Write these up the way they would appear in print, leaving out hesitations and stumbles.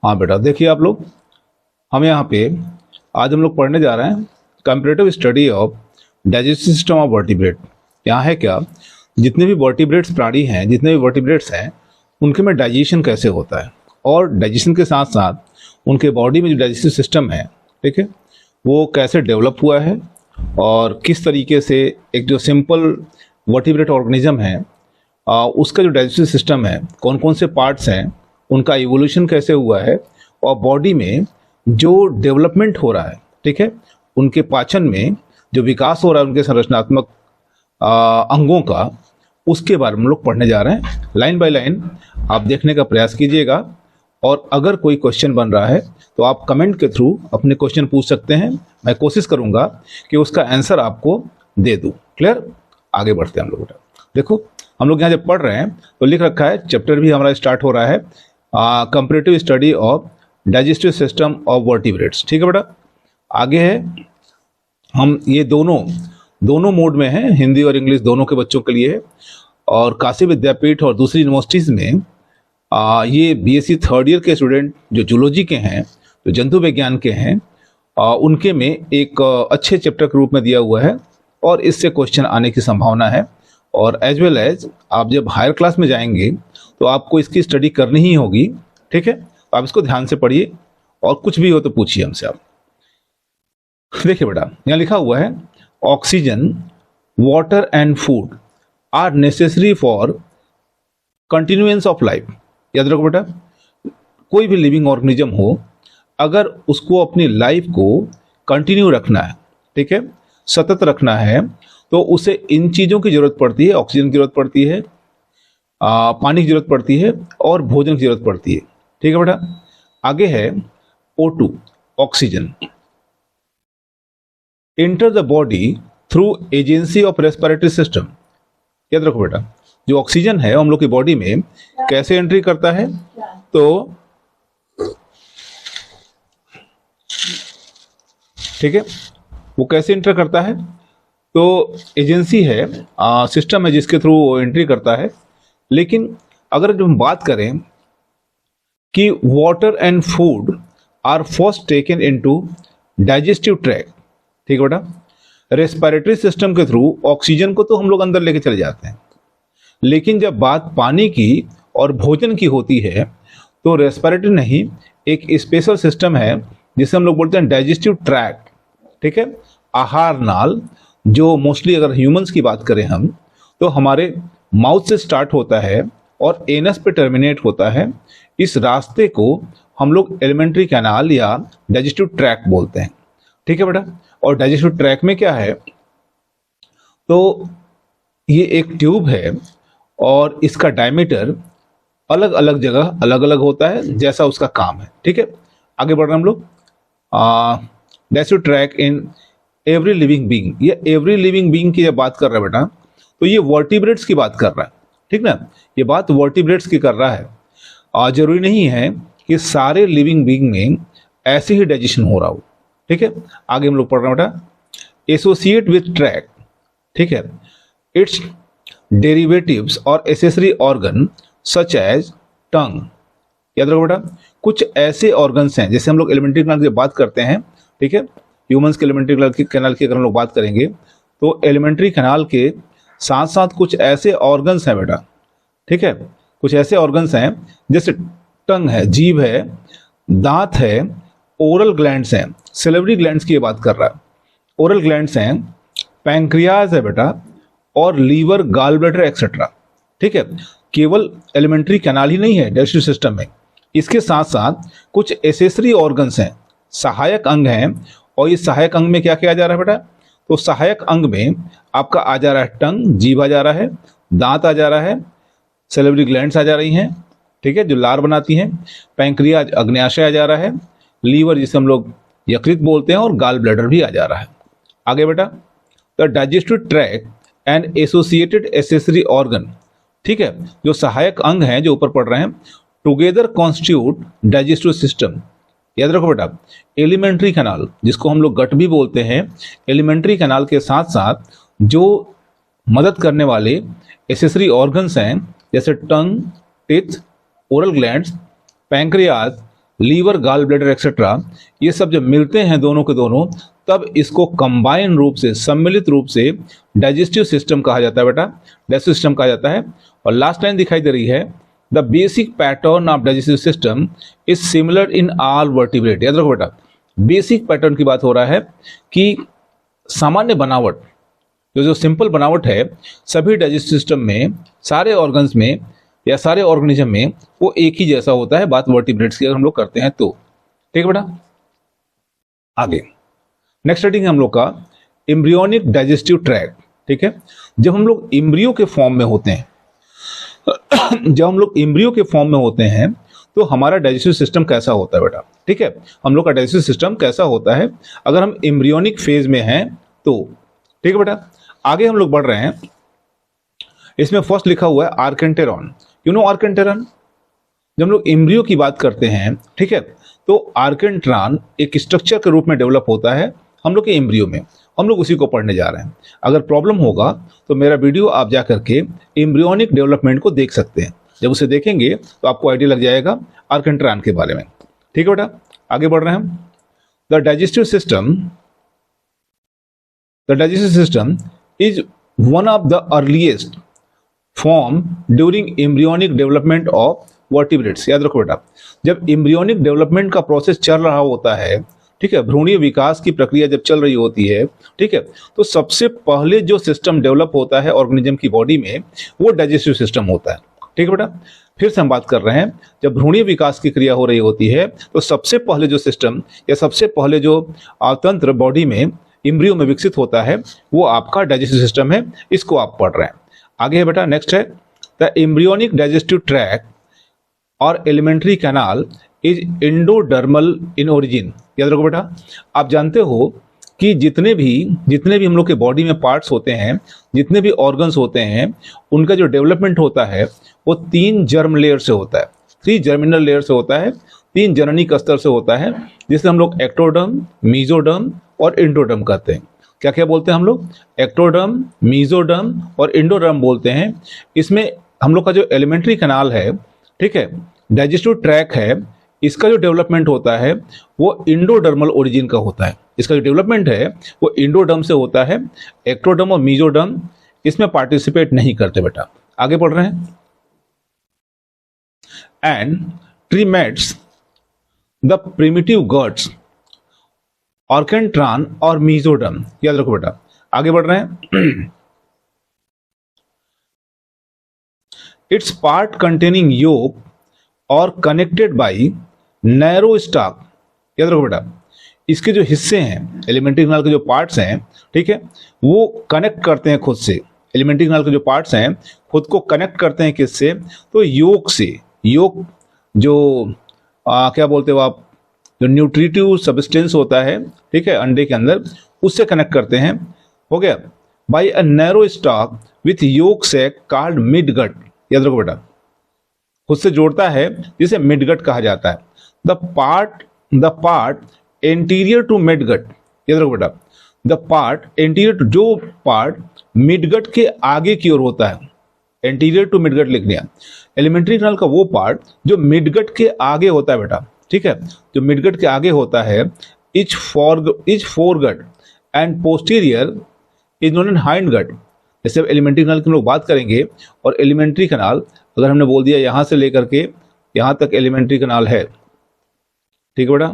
हाँ बेटा, देखिए आप लोग, हम यहाँ पे आज हम लोग पढ़ने जा रहे हैं comparative study of digestive system of vertebrate. यहाँ है क्या, जितने भी वर्टिब्रेट्स प्राणी हैं, जितने भी वर्टिब्रेट्स हैं, उनके में डाइजेशन कैसे होता है, और डाइजेशन के साथ साथ उनके बॉडी में जो डाइजेस्टिव सिस्टम है, ठीक है, वो कैसे डेवलप हुआ है, और किस तरीके से एक जो सिंपल वर्टिब्रेट ऑर्गेनिज्म है उसका जो डाइजेस्टिव सिस्टम है, कौन कौन से पार्ट्स हैं, उनका इवोल्यूशन कैसे हुआ है, और बॉडी में जो डेवलपमेंट हो रहा है, ठीक है, उनके पाचन में जो विकास हो रहा है उनके संरचनात्मक अंगों का, उसके बारे में हम लोग पढ़ने जा रहे हैं। लाइन बाय लाइन आप देखने का प्रयास कीजिएगा, और अगर कोई क्वेश्चन बन रहा है तो आप कमेंट के थ्रू अपने क्वेश्चन पूछ सकते हैं। मैं कोशिश करूंगा कि उसका आंसर आपको दे दूं। क्लियर? आगे बढ़ते हैं हम लोग। देखो, हम लोग यहाँ जब पढ़ रहे हैं तो लिख रखा है, चैप्टर भी हमारा स्टार्ट हो रहा है, comparative study of digestive system of vertebrates. ठीक है बेटा, आगे है, हम ये दोनों मोड में हैं, हिंदी और इंग्लिश दोनों के बच्चों के लिए है। और काशी विद्यापीठ और दूसरी यूनिवर्सिटीज़ में ये बीएससी थर्ड ईयर के स्टूडेंट जो जूलॉजी के हैं, जो जंतु विज्ञान के हैं, उनके में एक अच्छे चैप्टर के रूप में दिया हुआ है, और इससे क्वेश्चन आने की संभावना है। और एज वेल एज आप जब हायर क्लास में जाएंगे तो आपको इसकी स्टडी करनी ही होगी। ठीक है, तो आप इसको ध्यान से पढ़िए, और कुछ भी हो तो पूछिए हमसे आप। देखिए बेटा, यहाँ लिखा हुआ है, oxygen, water and food are necessary for continuance of life. याद रखो बेटा, कोई भी लिविंग ऑर्गेनिज्म हो, अगर उसको अपनी लाइफ को कंटिन्यू रखना है, ठीक है, सतत रखना है, तो उसे इन चीज़ों की जरूरत पड़ती है। ऑक्सीजन की जरूरत पड़ती है, पानी की जरूरत पड़ती है, और भोजन की जरूरत पड़ती है। ठीक है बेटा, आगे है O2, oxygen, enter the body through agency of respiratory system. याद रखो बेटा, जो ऑक्सीजन है हम लोग की बॉडी में कैसे एंट्री करता है, तो ठीक है, वो कैसे एंटर करता है, तो एजेंसी है, सिस्टम है जिसके थ्रू वो एंट्री करता है। लेकिन अगर हम बात करें कि water and food are first taken into digestive tract, ठीक है बेटा, रेस्पिरेटरी सिस्टम के थ्रू ऑक्सीजन को तो हम लोग अंदर लेके चले जाते हैं, लेकिन जब बात पानी की और भोजन की होती है तो रेस्पिरेटरी नहीं, एक स्पेशल सिस्टम है जिसे हम लोग बोलते हैं डाइजेस्टिव ट्रैक्ट। ठीक है, आहार नाल, जो मोस्टली अगर ह्यूमंस की बात करें हम, तो हमारे माउथ से स्टार्ट होता है और एनस पे टर्मिनेट होता है। इस रास्ते को हम लोग एलिमेंट्री कैनाल या डाइजेस्टिव ट्रैक्ट बोलते हैं। ठीक है बेटा, और डाइजेस्टिव ट्रैक्ट में क्या है, तो ये एक ट्यूब है, और इसका डायमीटर अलग अलग जगह अलग अलग होता है, जैसा उसका काम है। ठीक है, आगे बढ़ रहे हैं हम लोग। Digestive tract in every living being, ये एवरी लिविंग बीइंग की जब बात कर रहा है बेटा, तो ये वर्टिब्रेट्स की बात कर रहा है। ठीक ना, ये बात वर्टिब्रेट्स की कर रहा है। जरूरी नहीं है कि सारे लिविंग बीइंग में ऐसे ही डाइजेशन हो रहा हो। ठीक है, आगे हम लोग पढ़ रहे हैं बेटा, एसोसिएट विथ ट्रैक्ट, ठीक है, इट्स डेरिवेटिव्स और एसेसरी ऑर्गन सच एज टंग। याद रखो बेटा, कुछ ऐसे ऑर्गन्स हैं, जैसे हम लोग एलिमेंट्री कैनाल की बात करते हैं, ठीक है, ह्यूमंस के एलिमेंट्री कैनाल की अगर हम लोग बात करेंगे, तो एलिमेंट्री कैनाल के साथ साथ कुछ ऐसे ऑर्गन्स हैं बेटा, ठीक है, कुछ ऐसे ऑर्गन्स हैं जैसे टंग है, जीभ है, दांत है, ओरल ग्लैंड्स हैं, सेलेवरी ग्लैंड्स की बात कर रहा है, ओरल ग्लैंड्स हैं, पैंक्रियाज है बेटा, और लीवर, गाल ब्लैडर एक्सेट्रा। ठीक है, केवल एलिमेंट्री कैनाल ही नहीं है डाइजेस्टिव सिस्टम में, इसके साथ साथ कुछ एसेसरी ऑर्गन्स हैं, सहायक अंग हैं। और ये सहायक अंग में क्या किया जा रहा है बेटा, तो सहायक अंग में आपका आ जा रहा है टंग, जीभ आ जा रहा है, दांत आ जा रहा है, सेलेवरी ग्लैंड्स आ जा रही हैं, ठीक है, जो लार बनाती हैं, पैंक्रियाज, अग्न्याशय आ जा रहा है, लीवर जिसे हम लोग यकृत बोलते हैं, और गाल ब्लैडर भी आ जा रहा है। आगे बेटा, the digestive tract and associated accessory organ, ठीक है, जो सहायक अंग हैं जो ऊपर पढ़ रहे हैं, टुगेदर कॉन्स्टिट्यूट डाइजेस्टिव सिस्टम। याद रखो बेटा, एलिमेंट्री कैनाल जिसको हम लोग गट भी बोलते हैं, एलिमेंट्री कैनाल के साथ साथ जो मदद करने वाले एसेसरी ऑर्गन्स हैं, जैसे tongue, teeth, oral glands, pancreas, liver, gall bladder et cetera, ये सब जब मिलते हैं दोनों के दोनों, तब इसको कंबाइन रूप से, सम्मिलित रूप से डाइजेस्टिव सिस्टम कहा जाता है बेटा, डाइजेस्टिव सिस्टम कहा जाता है। और लास्ट लाइन दिखाई दे रही है, the basic pattern of digestive system is similar in all vertebrate. याद रखो बेटा, बेसिक पैटर्न की बात हो रहा है कि सामान्य बनावट, जो सिंपल बनावट है सभी डाइजेस्टिव सिस्टम में, सारे ऑर्गन्स में या सारे ऑर्गेनिज्म में, वो एक ही जैसा होता है। बात वर्टिब्रेट्स की अगर हम लोग करते हैं तो, ठीक है बेटा। आगे नेक्स्ट रीडिंग है हम लोग का एम्ब्रियोनिक डाइजेस्टिव ट्रैक्ट। ठीक है, जब हम लोग एम्ब्रियो के फॉर्म में होते हैं जब हम लोग एम्ब्रियो के फॉर्म में होते हैं तो हमारा डाइजेस्टिव सिस्टम कैसा होता है बेटा। ठीक है, हम लोग का डाइजेस्टिव सिस्टम कैसा होता है अगर हम एम्ब्रियोनिक फेज में हैं तो। ठीक है बेटा, आगे हम लोग बढ़ रहे हैं। इसमें फर्स्ट लिखा हुआ है आर्केंटेरॉन। यू नो आर्केंटेरॉन, जब हम लोग एम्ब्रियो की बात करते हैं, ठीक है, तो आर्केंट्रॉन एक स्ट्रक्चर के रूप में डेवलप होता है हम लोग के एम्ब्रियो में। हम लोग उसी को पढ़ने जा रहे हैं। अगर प्रॉब्लम होगा तो मेरा वीडियो आप जा करके एम्ब्रियोनिक डेवलपमेंट को देख सकते हैं। जब उसे देखेंगे तो आपको आइडिया लग जाएगा आर्केंट्रॉन के बारे में। ठीक है बेटा, आगे बढ़ रहे हैं हम। The digestive system is one of the earliest form during embryonic development of vertebrates. याद रखो बेटा, जब एम्ब्रियोनिक डेवलपमेंट का प्रोसेस चल रहा होता है, ठीक है, भ्रूणीय विकास की प्रक्रिया जब चल रही होती है, ठीक है, तो सबसे पहले जो सिस्टम डेवलप होता है ऑर्गेनिज्म की बॉडी में, वो डाइजेस्टिव सिस्टम होता है। ठीक है बेटा, फिर से हम बात कर रहे हैं, जब भ्रूणीय विकास की क्रिया हो रही होती है तो सबसे पहले जो सिस्टम या सबसे पहले जो तंत्र बॉडी में, एम्ब्रियो में विकसित होता है, वो आपका डाइजेस्टिव सिस्टम है। इसको आप पढ़ रहे हैं। आगे है बेटा, नेक्स्ट है द एम्ब्रियोनिक डाइजेस्टिव ट्रैक्ट और alimentary canal is endodermal in origin. याद रखो बेटा, आप जानते हो कि जितने भी हम लोग के बॉडी में पार्ट्स होते हैं, जितने भी ऑर्गन्स होते हैं, उनका जो डेवलपमेंट होता है वो 3 जर्म लेयर से होता है, 3 जर्मिनल लेयर से होता है, 3 जननिक स्तर से होता है, जिसे हम लोग एक्टोडर्म, मीजोडर्म और एंडोडर्म कहते हैं। क्या क्या बोलते हैं हम लोग? एक्टोडर्म, मीजोडर्म और एंडोडर्म बोलते हैं। इसमें हम लोग का जो एलिमेंट्री कैनाल है, ठीक है, डाइजेस्टिव ट्रैक है, इसका जो डेवलपमेंट होता है वो इंडोडर्मल ओरिजिन का होता है। इसका जो डेवलपमेंट है वो इंडोडर्म से होता है। एक्टोडर्म और मीजोडर्म इसमें पार्टिसिपेट नहीं करते बेटा। आगे बढ़ रहे हैं। एंड ट्रीमेट्स द प्रिमिटिव गॉड्स आर्केंट्रॉन और मीजोडर्म। याद रखो बेटा, आगे बढ़ रहे हैं। इट्स पार्ट कंटेनिंग योक और कनेक्टेड बाई नैरो स्टॉक। याद रखो बेटा, इसके जो हिस्से हैं, एलिमेंट्री कैनाल के जो पार्ट्स हैं, ठीक है, वो कनेक्ट करते हैं खुद से। एलिमेंट्री कैनाल के जो पार्ट्स हैं खुद को कनेक्ट करते हैं किससे? तो योक से। योक जो क्या बोलते हो आप, जो न्यूट्रिटिव सब्सटेंस होता है, ठीक है, अंडे के अंदर, उससे कनेक्ट करते हैं। हो गया। By a narrow stalk with yolk sac called midgut. याद रखो बेटा, खुद से जोड़ता है जिसे मिडगट कहा जाता है। The part anterior to midgut. याद रखो बेटा, द पार्ट एंटीरियर टू, जो पार्ट मिडगट के आगे की ओर होता है, एंटीरियर टू मिडगट लिख दिया। एलिमेंट्री कैनाल का वो पार्ट जो मिडगट के आगे होता है बेटा, ठीक है, जो मिडगट के आगे होता है, is foregut and posterior is known as hindgut. जैसे एलिमेंट्री कैनाल की हम लोग बात करेंगे, और एलिमेंट्री कैनाल अगर हमने बोल दिया यहां से लेकर के यहां तक एलिमेंट्री कैनाल है, ठीक है बेटा,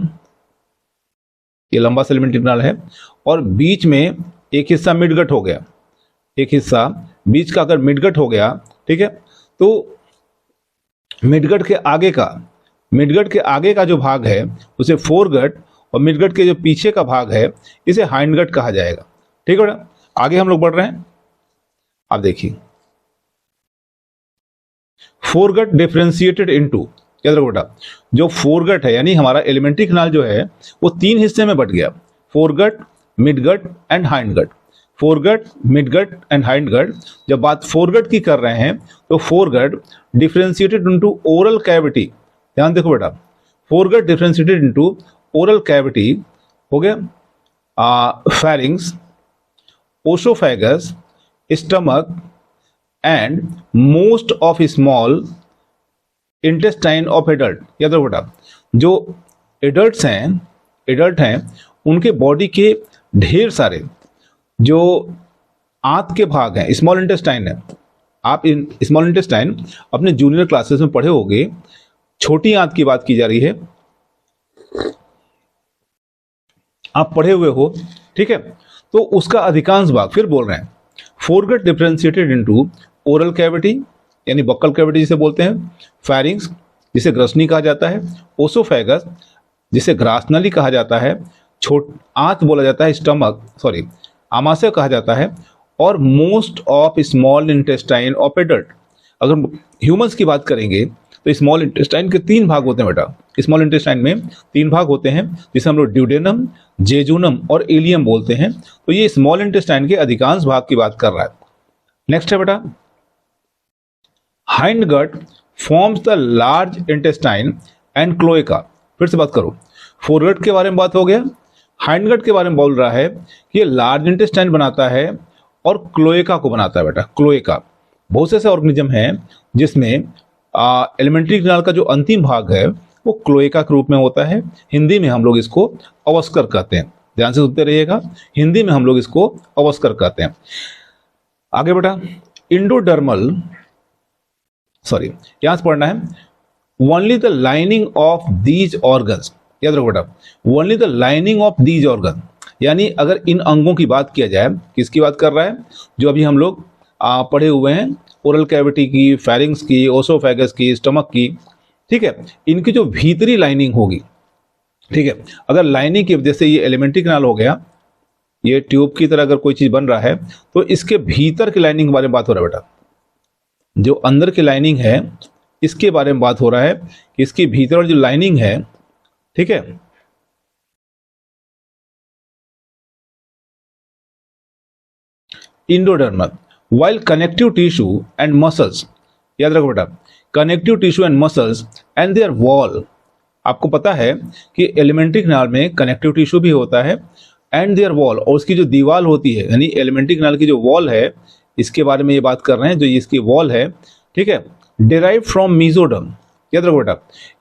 ये लंबा सा एलिमेंट्री कैनाल है, और बीच में एक हिस्सा मिडगट हो गया, एक हिस्सा बीच का अगर मिडगट हो गया, ठीक है, तो मिडगट के आगे का जो भाग है उसे फोरगट, और मिडगट के जो पीछे का भाग है इसे हाइंडगट कहा जाएगा। ठीक है बेटा, आगे हम लोग बढ़ रहे हैं। आप देखिए, फोरगट डिफरेंशिएटेड इनटू। याद रखो बेटा, जो फोरगट है यानी हमारा एलिमेंट्री कैनाल जो है वो 3 हिस्से में बट गया, foregut, midgut and hindgut. Foregut, midgut and hindgut. जब बात फोरगट की कर रहे हैं तो foregut differentiated into oral cavity. ध्यान देखो बेटा, foregut differentiated into oral cavity हो गया, pharynx, oesophagus, stomach and most of small intestine of adult. याद रखो बेटा, जो एडल्ट हैं उनके बॉडी के ढेर सारे जो आंत के भाग हैं, स्मॉल इंटेस्टाइन है। आप इन स्मॉल इंटेस्टाइन अपने जूनियर क्लासेस में पढ़े होंगे, छोटी आंत की बात की जा रही है, आप पढ़े हुए हो, ठीक है। तो उसका अधिकांश भाग, फिर बोल रहे हैं, foregut differentiated into oral cavity यानी बक्कल कैविटी जिसे बोलते हैं, फेरिंग्स जिसे ग्रसनी कहा जाता है, ओसोफेगस जिसे ग्रासनली कहा जाता है, आंत बोला जाता है, आमाशय कहा जाता है, और most of small intestine of adult. अगर ह्यूमंस की बात करेंगे तो स्मॉल इंटेस्टाइन के 3 भाग होते हैं बेटा। स्मॉल इंटेस्टाइन में 3 भाग होते हैं जिसे हम लोग ड्यूडेनम, जेजुनम और इलियम बोलते हैं। तो ये स्मॉल इंटेस्टाइन के अधिकांश भाग की बात कर रहा है। नेक्स्ट है बेटा, hindgut forms the large intestine and cloaca. फिर से बात करो, फोरगट के बारे में बात हो गया, हाइंड गट के बारे में बोल रहा है कि ये लार्ज इंटेस्टाइन बनाता है और क्लोएका को बनाता है बेटा। क्लोएका बहुत से ऐसे ऑर्गेनिज्म हैं जिसमें एलिमेंट्री कैनाल का जो अंतिम भाग है वो क्लोएका के रूप में होता है। हिंदी में हम लोग इसको अवस्कर कहते हैं। ध्यान से सुनते रहिएगा, हिंदी में हम लोग इसको अवस्कर कहते हैं। आगे बेटा, इंडोडर्मल, यहां से पढ़ना है, only the lining of these organs. याद रखो बेटा, only the lining of these organ, यानी अगर इन अंगों की बात किया जाए, किसकी बात कर रहा है, जो अभी हम लोग पढ़े हुए हैं, ओरल कैविटी की, फेरिंग्स की, ओसोफेगस की, स्टमक की, ठीक है, इनकी जो भीतरी लाइनिंग होगी, ठीक है, अगर लाइनिंग की वजह से ये एलिमेंट्री कैनाल हो गया, ये ट्यूब की तरह अगर कोई चीज बन रहा है तो इसके भीतर की लाइनिंग के बारे में बात हो रहा है बेटा। जो अंदर की लाइनिंग है इसके बारे में बात हो रहा है कि इसकी भीतर वाली जो लाइनिंग है, ठीक है, endodermal, while connective tissue and muscles, याद रखो बेटा, connective tissue and muscles and their wall. आपको पता है कि एलिमेंट्री कैनाल में कनेक्टिव टिश्यू भी होता है एंड देयर वॉल, और उसकी जो दीवार होती है, यानी एलिमेंट्री कैनाल की जो वॉल है, इसके बारे में ये बात कर रहे हैं, जो इसकी वॉल है, ठीक है, डिराइव फ्रॉम मीजोडर्म। याद रखो बेटा,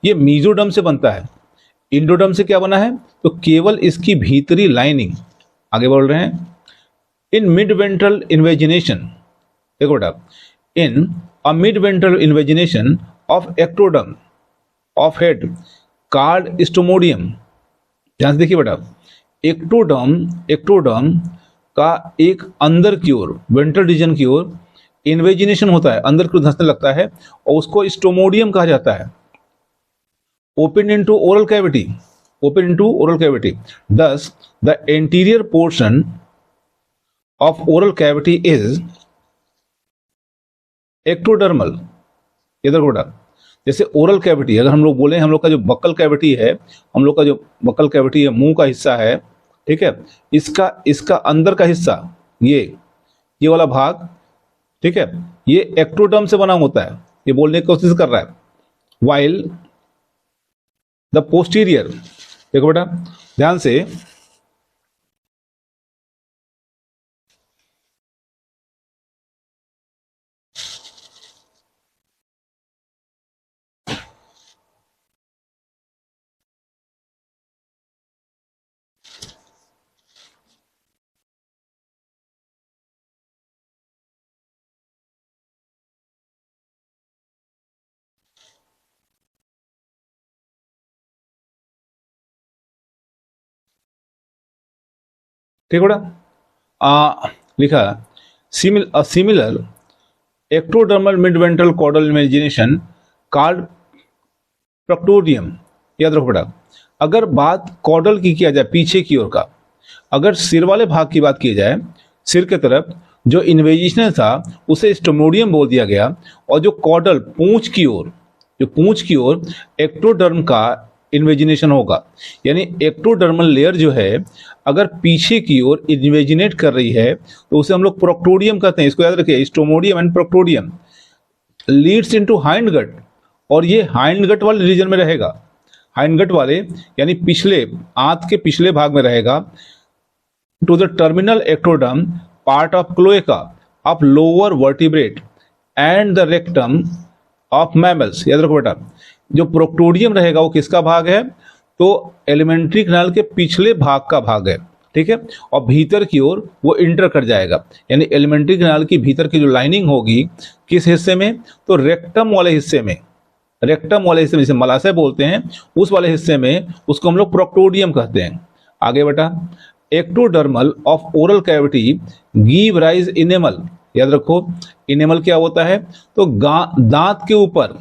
ये मीजोडर्म से बनता है। इंडोडर्म से क्या बना है, तो केवल इसकी भीतरी लाइनिंग। आगे बोल रहे हैं, इन मिड वेंट्रल इन्वेजिनेशन, देखो बेटा, in a mid ventral invagination of ectoderm of head called stomodaeum. ध्यान से देखिए बेटा, एक्टोडर्म का एक अंदर की ओर, वेंट्रल रीजन की ओर इन्वेजिनेशन होता है, अंदर की ओर धंसने लगता है, और उसको स्टोमोडियम कहा जाता है। Open into oral cavity, thus the anterior portion of oral cavity is ectodermal। इधर घोड़ा, जैसे ओरल कैविटी, अगर हम लोग बोले हम लोग का जो बक्कल कैविटी है, हम लोग का जो बक्कल कैविटी है, मुंह का हिस्सा है, ठीक है, इसका अंदर का हिस्सा, ये वाला भाग, ठीक है, ये एक्टोडर्म से बना होता है, ये बोलने की कोशिश कर रहा है। वाइल द पोस्टीरियर, देखो बेटा ध्यान से, ठीक बेटा, लिखा similar ectodermal midventral caudal invagination called proctodaeum. याद रखो बेटा, अगर बात कॉर्डल की किया जाए, पीछे की ओर का, अगर सिर वाले भाग की बात की जाए, सिर के तरफ जो इन्वेजिनेशन था उसे स्टोमोडियम बोल दिया गया, और जो कॉर्डल पूंछ की ओर एक्टोडर्म का इन्वेजिनेशन होगा, यानी एक्टोडर्मल लेयर जो है अगर पीछे की ओर इन्वेजिनेट कर रही है तो उसे हम लोग प्रोक्टोडियम कहते हैं। इसको याद रखिए, stomodaeum and proctodaeum leads into hind gut, और ये हाइंड गट वाले रीजन में रहेगा, हाइंड गट वाले यानी पिछले आंत के पिछले भाग में रहेगा, to the terminal ectoderm part of cloaca of lower vertebrate and the rectum of mammals. याद रखो बेटा, जो प्रोक्टोडियम रहेगा वो किसका भाग है, तो एलिमेंट्री कैनाल के पिछले भाग का भाग है, ठीक है। और भीतर की ओर वो इंटर कर जाएगा, यानी एलिमेंट्री कैनाल की भीतर की जो लाइनिंग होगी किस हिस्से में, तो रेक्टम वाले हिस्से में, रेक्टम वाले हिस्से में जिसे मलाशय बोलते हैं उस वाले हिस्से में, उसको हम लोग प्रोक्टोडियम कहते हैं। आगे बेटा, ectodermal of oral cavity give rise enamel. याद रखो इनेमल क्या होता है, तो दांत के ऊपर,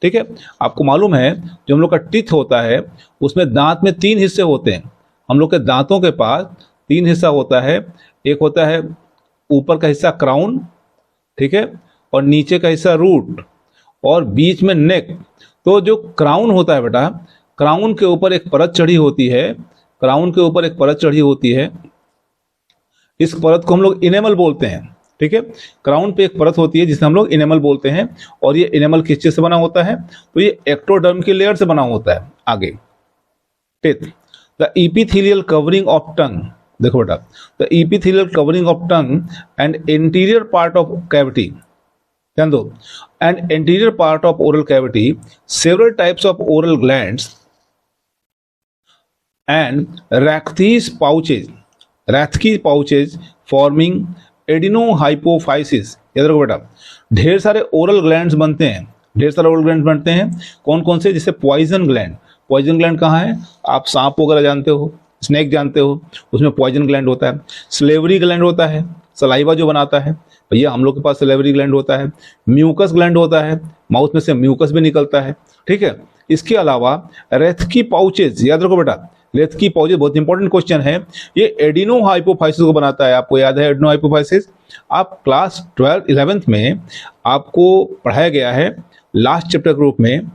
ठीक है। आपको मालूम है जो हम लोग का टीथ होता है उसमें दांत में 3 हिस्से होते हैं। हम लोग के दांतों के पास 3 हिस्सा होता है, एक होता है ऊपर का हिस्सा क्राउन, ठीक है, और नीचे का हिस्सा रूट, और बीच में नेक। तो जो क्राउन होता है बेटा, क्राउन के ऊपर एक परत चढ़ी होती है, क्राउन के ऊपर एक परत चढ़ी होती है, इस परत को हम लोग इनेमल बोलते हैं, ठीक है। क्राउन पे एक परत होती है जिसे हम लोग इनेमल बोलते हैं, और ये इनेमल किस चीज से बना होता है, तो ये एक्टोडर्म की लेयर से बना होता है। आगे teeth, the epithelial covering of tongue. देखो बेटा, the epithelial covering of tongue and interior part of cavity, ध्यान दो, and interior part of oral cavity, several types of oral glands and Rathke pouches forming adenohypophysis. याद रखो बेटा, ढेर सारे oral glands बनते हैं, ढेर सारे ओरल ग्लैंड्स बनते हैं। कौन कौन से, जैसे पॉइजन ग्लैंड। पॉइजन ग्लैंड कहाँ है, आप सांप वगैरह जानते हो, स्नेक जानते हो, उसमें पॉइजन ग्लैंड होता है। स्लेवरी ग्लैंड होता है, सलाइवा जो बनाता है, भैया हम लोग के पास स्लेवरी ग्लैंड होता है। म्यूकस ग्लैंड होता है, माउथ में से म्यूकस भी निकलता है, ठीक है। इसके अलावा रेथकी पाउचेज, याद रखो बेटा, रेथकी पाउचेज बहुत इंपॉर्टेंट क्वेश्चन है, ये एडिनोहाइपोफाइसिस को बनाता है। आपको याद है एडिनोहाइपोफाइसिस, आप क्लास 12th में आपको पढ़ाया गया है लास्ट चैप्टर के रूप में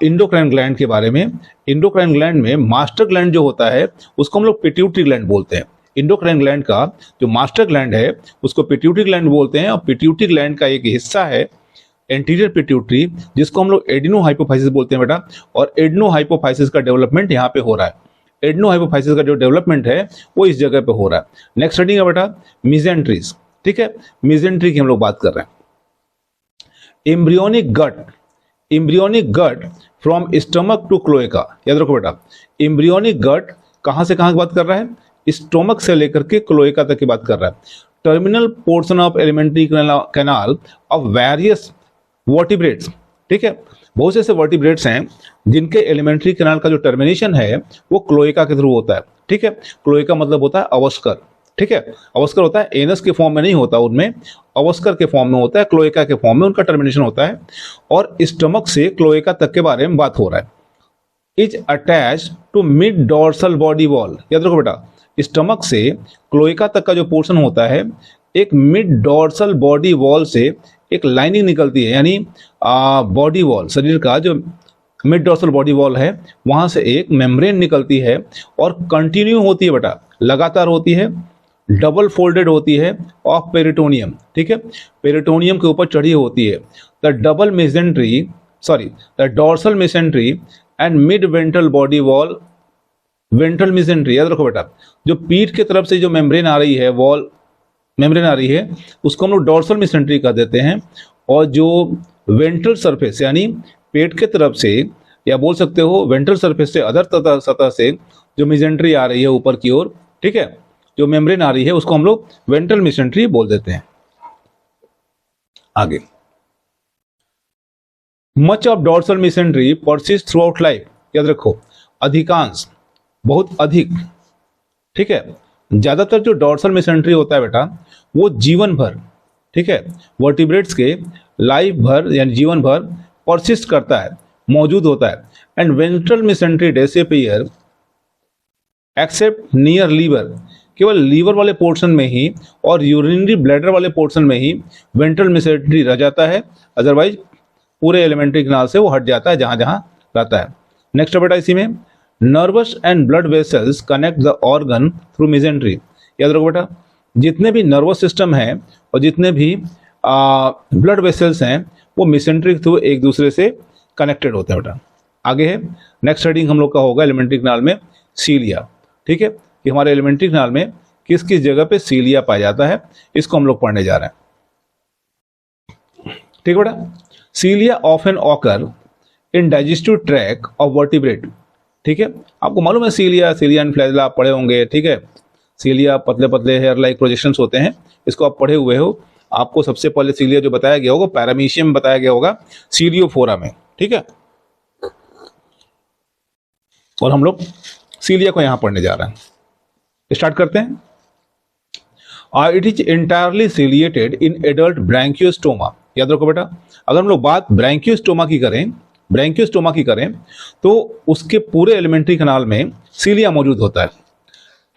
इंडोक्राइन ग्लैंड के बारे में। इंडोक्राइन ग्लैंड में मास्टर ग्लैंड जो होता है उसको हम लोग पिट्यूटरी ग्लैंड बोलते हैं। इंडोक्राइन ग्लैंड का जो मास्टर ग्लैंड है उसको पिट्यूटरी ग्लैंड बोलते हैं, और पिट्यूटरी ग्लैंड का एक हिस्सा है एंटीरियर पिट्यूटरी, जिसको हम लोग एडिनोहाइपोफाइसिस बोलते हैं बेटा। और एडिनोहाइपोफाइसिस का डेवलपमेंट यहाँ पे हो रहा है, एडिनोहाइपोफाइसिस का जो डेवलपमेंट है वो इस जगह पे हो रहा है। नेक्स्ट हेडिंग है बेटा मिजेंट्रीज, ठीक है। मिजेंट्री की हम लोग बात कर रहे हैं। Embryonic gut from stomach to cloaca. याद रखो बेटा, एम्ब्रियोनिक गट कहां से कहां की बात कर रहा है, स्टोमक से लेकर के क्लोएका तक की बात कर रहा है। Terminal portion of alimentary canal of various vertebrates, ठीक है। बहुत से ऐसे वर्टिब्रेट्स हैं जिनके एलिमेंट्री कैनाल का जो टर्मिनेशन है वो क्लोएका के थ्रू होता है, ठीक है। क्लोएका मतलब होता है अवस्कर, ठीक है। अवस्कर होता है, एनस के फॉर्म में नहीं होता, उनमें अवस्कर के फॉर्म में होता है, क्लोएका के फॉर्म में उनका टर्मिनेशन होता है। और स्टमक से क्लोएका तक के बारे में बात हो रहा है। Is attach to mid dorsal body wall. याद रखो बेटा, स्टमक से क्लोएका तक का जो पोर्शन होता है, एक मिड डॉर्सल बॉडी वॉल से एक लाइनिंग निकलती है, यानी बॉडी वॉल, शरीर का जो मिड डॉर्सल बॉडी वॉल है वहां से एक मेम्ब्रेन निकलती है और कंटिन्यू होती है बेटा, लगातार होती है, डबल फोल्डेड होती है ऑफ पेरिटोनियम, ठीक है। पेरिटोनियम के ऊपर चढ़ी होती है। The dorsal mesentery and mid ventral body wall, ventral mesentery, याद रखो बेटा, जो पीठ की तरफ से जो मेम्ब्रेन आ रही है, वॉल मेम्ब्रेन आ रही है, उसको हम लोग डॉर्सल मेसेंट्री कह देते हैं। और जो वेंट्रल सरफेस यानी पेट के तरफ से, या बोल सकते हो वेंट्रल सरफेस से अदर सतह से जो मेसेंट्री आ रही है ऊपर की ओर, ठीक है, जो मेम्ब्रेन आ रही है उसको हम लोग वेंट्रल मेसेंट्री बोल देते हैं। आगे, much of dorsal mesentery persist through out life. याद रखो, अधिकांश, बहुत अधिक, ठीक है, ज्यादातर जो डॉर्सल मेसेंट्री होता है बेटा वो जीवन भर, ठीक है, वर्टिब्रेट्स के लाइफ भर यानी जीवन भर परसिस्ट करता है, मौजूद होता है। And ventral mesentery disappear except near liver, केवल लीवर वाले पोर्शन में ही और यूरिनरी ब्लैडर वाले पोर्शन में ही वेंट्रल मेसेंट्री रह जाता है, अदरवाइज पूरे एलिमेंट्री कैनाल से वो हट जाता है जहां जहां रहता है। नेक्स्ट बेटा, इसी में nervous and blood vessels connect the organ through mesentery. याद रखो बेटा, जितने भी नर्वस सिस्टम है और जितने भी ब्लड वेसल्स हैं वो मेसेंट्री के थ्रू एक दूसरे से कनेक्टेड होते हैं बेटा। आगे है, नेक्स्ट हेडिंग हम लोग का होगा एलिमेंट्री कैनाल में सीलिया, ठीक है, कि हमारे एलिमेंट्री कैनाल में किस किस जगह पे सीलिया पाया जाता है, इसको हम लोग पढ़ने जा रहे हैं, ठीक है बेटा। Cilia often occur in digestive tract of vertebrate. ठीक है, आपको मालूम है सीलिया एंड फ्लैजेला आप पढ़े होंगे। ठीक है, सीलिया पतले पतले हेयर लाइक प्रोजेक्शंस होते हैं, इसको आप पढ़े हुए हो। आपको सबसे पहले सीलिया जो बताया गया होगा पैरामीशियम में बताया गया होगा, सीलियोफोरा में। ठीक है, और हम लोग सीलिया को यहां पढ़ने जा रहे हैं। स्टार्ट करते हैं। It is entirely ciliated in adult Branchiostoma. याद रखो बेटा, अगर हम लोग बात ब्रैंकियोस्टोमा की करें तो उसके पूरे एलिमेंट्री कैनाल में सीलिया मौजूद होता है।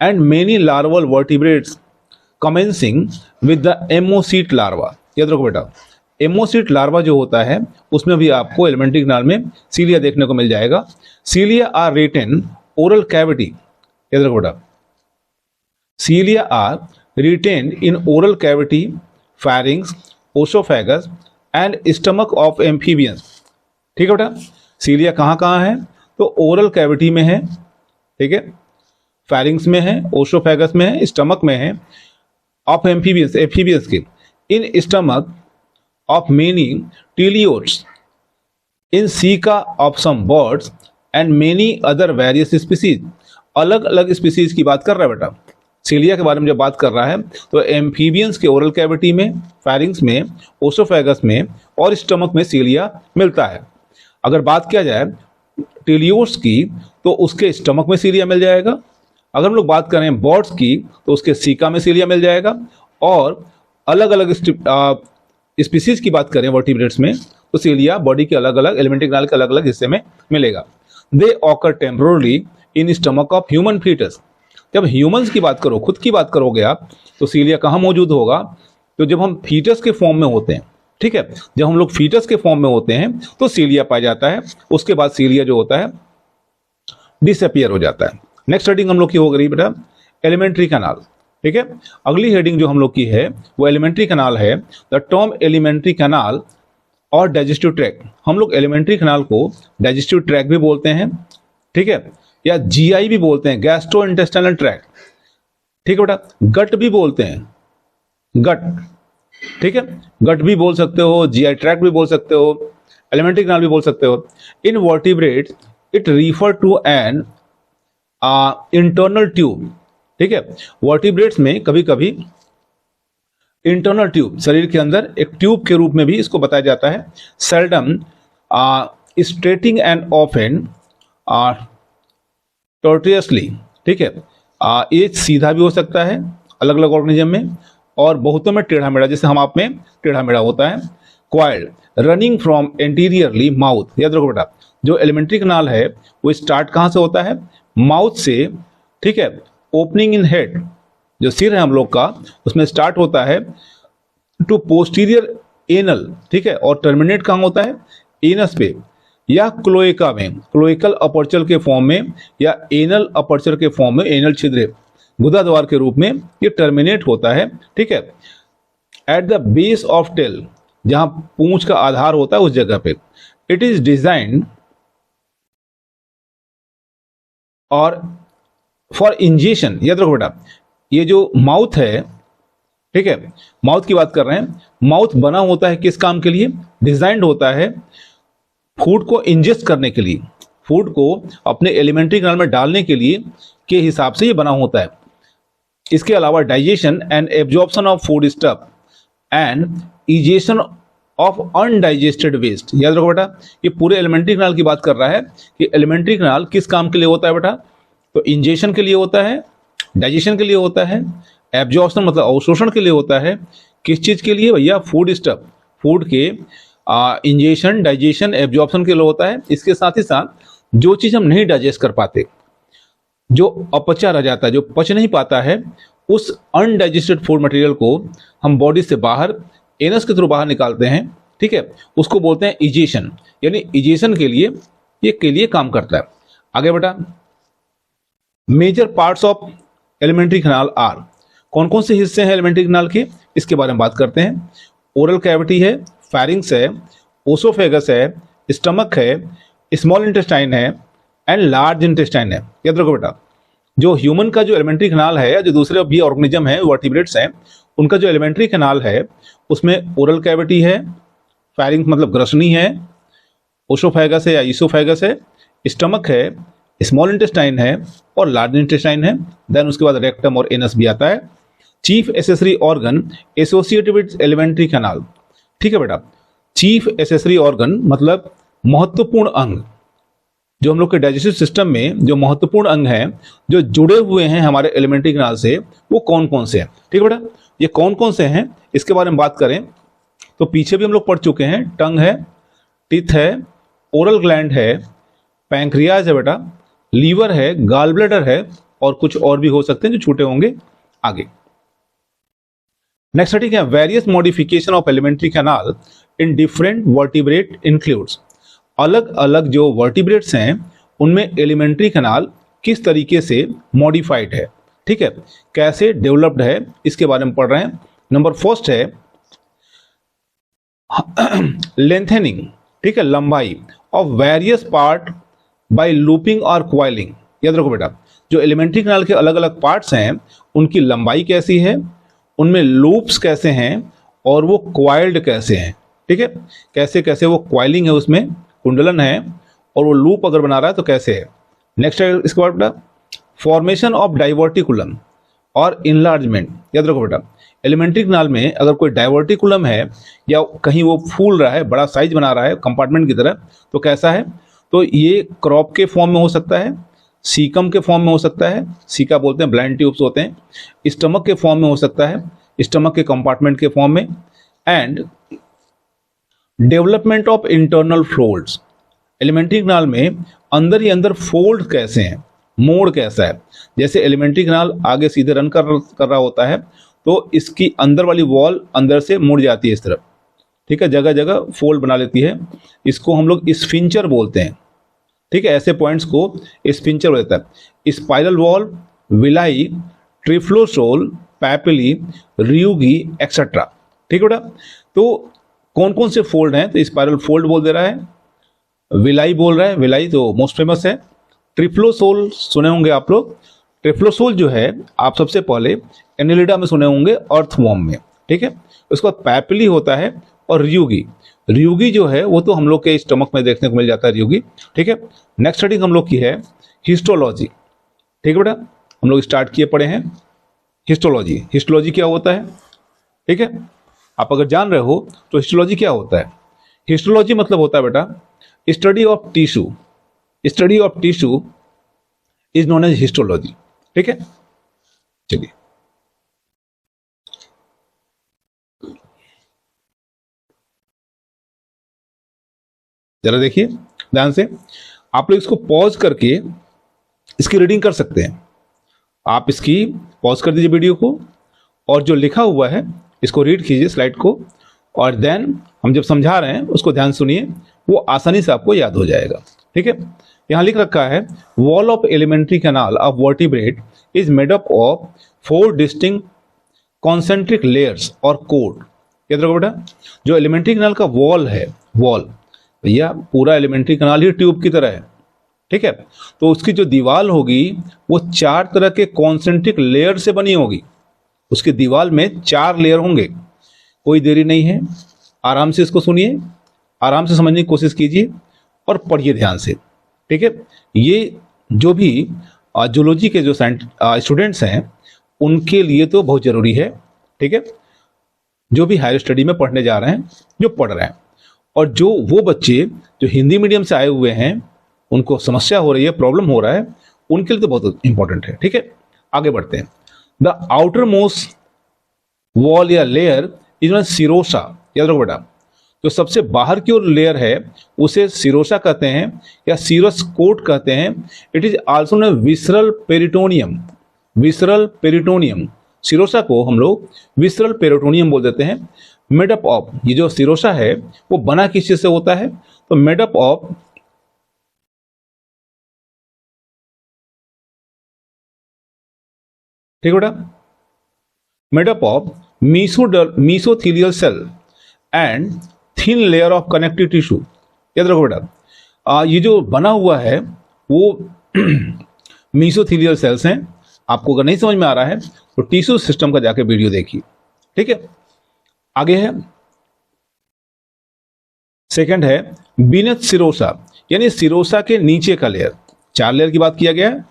And many larval vertebrates commencing with the ammocoete larva. याद रखो बेटा, एमोसीट लार्वा जो होता है उसमें भी आपको एलिमेंट्री कैनाल में सीलिया देखने को मिल जाएगा। Cilia are retain oral cavity. याद रखो बेटा, cilia are retain in oral cavity, pharynx, oesophagus and stomach of amphibians. ठीक है बेटा, सीलिया कहाँ कहाँ है? तो ओरल कैविटी में है, ठीक है, फैरिंग्स में है, ओसोफेगस में है, स्टमक में है, ऑफ एम्फीबियंस के, in stomach of many teleosts, in caeca of some birds and many other various species. अलग अलग स्पीसीज की बात कर रहा है बेटा। सीलिया के बारे में जब बात कर रहा है तो एम्फीबियंस के ओरल कैविटी में, फैरिंग्स में, ओसोफेगस में और स्टमक में सीलिया मिलता है। अगर बात किया जाए टीलियोट्स की तो उसके स्टमक में सीलिया मिल जाएगा। अगर हम लोग बात करें बर्ड्स की तो उसके सीका में सीलिया मिल जाएगा। और अलग अलग स्पीसीज की बात करें वर्टिब्रेट्स में तो सीलिया बॉडी के अलग अलग एलिमेंट्री कैनाल के अलग अलग हिस्से में मिलेगा। They occur temporally in stomach of human foetus. जब ह्यूमंस की बात करो, खुद की बात करोगे आप, तो सीलिया कहाँ मौजूद होगा? तो जब हम फीटस के फॉर्म में होते हैं, ठीक है, जब हम लोग फीटस के फॉर्म में होते हैं तो सीलिया पाया जाता है। उसके बाद सीलिया जो होता है डिसअपियर हो जाता है। नेक्स्ट हेडिंग हम लोग की हो गई बेटा एलिमेंट्री कैनाल। ठीक है, अगली हेडिंग जो हम लोग की है वो एलिमेंट्री कैनाल है। द टर्म एलिमेंट्री कैनाल और डाइजेस्टिव ट्रैक, हम लोग एलिमेंट्री कैनाल को डाइजेस्टिव ट्रैक भी बोलते हैं, ठीक है, या जीआई भी बोलते हैं, गैस्ट्रो इंटेस्टाइनल ट्रैक। ठीक है बेटा, गट भी बोलते हैं, गट, ठीक है, गट भी बोल सकते हो, जीआई ट्रैक भी बोल सकते हो, एलिमेंट्री कैनाल भी बोल सकते हो। In vertebrates it refer to an internal tube. ठीक है, वर्टिब्रेट्स में कभी कभी इंटरनल ट्यूब, शरीर के अंदर एक ट्यूब के रूप में भी इसको बताया जाता है। Seldom straighting and often tortuously. ठीक है, ये सीधा भी हो सकता है अलग अलग ऑर्गेनिज्म में, और बहुतों में टेढ़ा मेढ़ा, जैसे हम आप में टेढ़ा मेढ़ा होता है। Coiled running from anteriorly mouth. याद रखो बेटा, जो एलिमेंट्री कैनाल है वो स्टार्ट कहाँ से होता है? माउथ से। ठीक है, ओपनिंग इन हेड, जो सिर है हम लोग का, उसमें स्टार्ट होता है टू पोस्टीरियर एनल। ठीक है, और टर्मिनेट कहाँ होता है? एनस पे या क्लोएका में, क्लोइकल अपर्चर के फॉर्म में या एनल अपर्चर के फॉर्म में, एनल छिद्र गुदा द्वार के रूप में ये टर्मिनेट होता है। ठीक है, at the base of tail, जहां पूंछ का आधार होता है उस जगह पे। इट इज डिजाइन और फॉर इंजेक्शन। याद रखो बेटा, ये जो माउथ है, ठीक है, माउथ की बात कर रहे हैं, माउथ बना होता है किस काम के लिए? डिजाइंड होता है फूड को इंजेस्ट करने के लिए, फूड को अपने एलिमेंट्री कैनाल में डालने के लिए के हिसाब से ये बना होता है। इसके अलावा digestion and absorption of food stuff and egestion of undigested waste. याद रखो बेटा, ये पूरे एलिमेंट्री कैनाल की बात कर रहा है कि एलिमेंट्री कैनाल किस काम के लिए होता है बेटा? तो इंजेशन के लिए होता है, डाइजेशन के लिए होता है, एब्जॉर्प्शन मतलब अवशोषण के लिए होता है। किस चीज के लिए भैया? फूड स्टफ, फूड के इंजेशन, डाइजेशन, एब्जॉर्प्शन के लिए होता है। इसके साथ ही साथ जो चीज हम नहीं डाइजेस्ट कर पाते, जो अपचा रह जाता है, जो पच नहीं पाता है, उस अनडाइजेस्टेड फूड मटेरियल को हम बॉडी से बाहर एनस के थ्रू बाहर निकालते हैं। ठीक है, उसको बोलते हैं इजेशन, यानी इजेशन के लिए काम करता है। आगे बेटा, major parts of alimentary canal are, कौन कौन से हिस्से हैं एलिमेंट्री कैनाल के, इसके बारे में बात करते हैं। ओरल कैविटी है, फैरिंग्स है, ओसोफेगस है, स्टमक है, स्मॉल इंटेस्टाइन है एंड लार्ज इंटेस्टाइन है। याद रखो बेटा, जो ह्यूमन का जो एलिमेंट्री कैनाल है, जो दूसरे भी ऑर्गेनिज्म है, वर्टिब्रेट्स हैं, उनका जो एलिमेंट्री कैनाल है उसमें ओरल कैविटी है, फैरिंग्स मतलब ग्रसनी है, ओसोफेगस है या ईसोफेगस है, स्टमक है, स्मॉल इंटेस्टाइन है और लार्ज इंटेस्टाइन है। देन उसके बाद रेक्टम और एनस भी आता है। Chief accessory organ associated with alimentary canal. ठीक है बेटा, चीफ एसेसरी ऑर्गन मतलब महत्वपूर्ण अंग, जो हम लोग के डाइजेस्टिव सिस्टम में जो महत्वपूर्ण अंग हैं जो जुड़े हुए हैं हमारे एलिमेंट्री कैनाल से, वो कौन कौन से हैं। ठीक है बेटा, ये कौन कौन से हैं इसके बारे में बात करें तो पीछे भी हम लोग पढ़ चुके हैं। टंग है, टीथ है, ओरल ग्लैंड है, पैंक्रियाज है बेटा, लीवर है, गाल ब्लैडर है और कुछ और भी हो सकते हैं जो छूटे होंगे आगे। नेक्स्ट ठीक है, various modification of alimentary canal in different vertebrate includes. अलग अलग जो वर्टिब्रेट्स हैं उनमें एलिमेंट्री कैनाल किस तरीके से मॉडिफाइड है, ठीक है, कैसे डेवलप्ड है, इसके बारे में पढ़ रहे हैं। नंबर फर्स्ट है लेंथनिंग, ठीक है, लंबाई of various part by looping और क्वाइलिंग। याद रखो बेटा, जो एलिमेंट्री कैनाल के अलग अलग पार्ट्स हैं उनकी लंबाई कैसी है, उनमें लूप्स कैसे हैं और वो क्वाइल्ड कैसे हैं। ठीक है, कैसे कैसे वो क्वाइलिंग है, उसमें कुंडलन है, और वो लूप अगर बना रहा है तो कैसे है। नेक्स्ट है इसके बाद बेटा फॉर्मेशन ऑफ डाइवर्टिकुलम और इनलार्जमेंट। याद रखो बेटा, एलिमेंट्री कैनाल में अगर कोई डाइवर्टिकुलम है या कहीं वो फूल रहा है, बड़ा साइज बना रहा है कंपार्टमेंट की तरह, तो कैसा है, तो ये क्रॉप के फॉर्म में हो सकता है, सीकम के फॉर्म में हो सकता है, सीका बोलते हैं, ब्लाइंड ट्यूब्स होते हैं, स्टमक के फॉर्म में हो सकता है, स्टमक के कंपार्टमेंट के फॉर्म में। And development of internal folds, elementary canal में अंदर ही अंदर फोल्ड कैसे हैं, मोड़ कैसा है। जैसे एलिमेंट्री कैनाल आगे सीधे रन कर रहा होता है तो इसकी अंदर वाली वॉल अंदर से मुड़ जाती है इस तरफ, ठीक है, जगह जगह फोल्ड बना लेती है। इसको हम लोग स्फिंचर बोलते हैं। ठीक है, ऐसे पॉइंट्स को स्फिंचर बोलता है। Spiral valve, villi, typhlosole, papillae, rugae et cetera. ठीक है बेटा, तो कौन कौन से फोल्ड हैं, तो स्पाइरल फोल्ड बोल दे रहा है, विलाई बोल रहा है, विलाई तो मोस्ट फेमस है। ट्रिफ्लोसोल सुने होंगे आप लोग, ट्रिफ्लोसोल जो है आप सबसे पहले एनिलिडा में सुने होंगे, अर्थवॉर्म में। ठीक है, उसके बाद पैपिली होता है और रियूगी। रियूगी जो है वो तो हम लोग के स्टमक में देखने को मिल जाता है रियूगी। ठीक है, नेक्स्ट स्टडी हम लोग की है हिस्टोलॉजी। ठीक है बेटा, हम लोग स्टार्ट किए पढ़े हैं हिस्टोलॉजी। हिस्टोलॉजी क्या होता है, ठीक है, आप अगर जान रहे हो तो हिस्टोलॉजी क्या होता है। हिस्टोलॉजी मतलब होता है बेटा study of tissue. Study of tissue is known as histology. ठीक है, चलिए जरा देखिए ध्यान से, आप लोग इसको पॉज करके इसकी रीडिंग कर सकते हैं। आप इसकी पॉज कर दीजिए वीडियो को और जो लिखा हुआ है इसको रीड कीजिए स्लाइड को, और देन हम जब समझा रहे हैं उसको ध्यान सुनिए, वो आसानी से आपको याद हो जाएगा। ठीक है, यहाँ लिख रखा है wall of alimentary canal of vertebrate is made up of 4 distinct concentric layers और कोड। याद रखो बेटा, जो एलिमेंट्री कैनाल का वॉल है, वॉल भैया पूरा एलिमेंट्री कैनाल ही ट्यूब की तरह है। ठीक है, तो उसकी जो दीवार होगी वो 4 तरह के कॉन्सेंट्रिक लेयर से बनी होगी। उसकी दीवार में 4 लेयर होंगे। कोई देरी नहीं है, आराम से इसको सुनिए, आराम से समझने की कोशिश कीजिए और पढ़िए ध्यान से। ठीक है, ये जो भी जूलॉजी के जो स्टूडेंट्स हैं उनके लिए तो बहुत ज़रूरी है। ठीक है, जो भी हायर स्टडी में पढ़ने जा रहे हैं, जो पढ़ रहे हैं, और जो वो बच्चे जो हिंदी मीडियम से आए हुए हैं उनको समस्या हो रही है, प्रॉब्लम हो रहा है, उनके लिए तो बहुत इंपॉर्टेंट है। ठीक है, आगे बढ़ते हैं। द आउटर मोस्ट वॉल या लेयर इज नोन सिरोसा। याद रखो बेटा, जो सबसे बाहर की ओर लेयर है उसे सिरोसा कहते हैं या सीरस कोट कहते हैं। It is also known visceral peritoneum. Visceral peritoneum, serosa को हम लोग विसरल पेरिटोनियम बोल देते हैं। मेड अप ऑफ, ये जो सिरोसा है वो बना किस चीज से होता है, तो मेड अप ऑफ ठीक है बेटा, made up of mesothelial cell and thin layer of connective tissue. याद रखो बेटा, ये जो बना हुआ है वो मीसोथीलियल सेल्स हैं। आपको अगर नहीं समझ में आ रहा है तो टिश्यू सिस्टम का जाके वीडियो देखिए। ठीक है, आगे है सेकंड है बीनथ सिरोसा, यानी सिरोसा के नीचे का लेयर। 4 लेयर की बात किया गया है।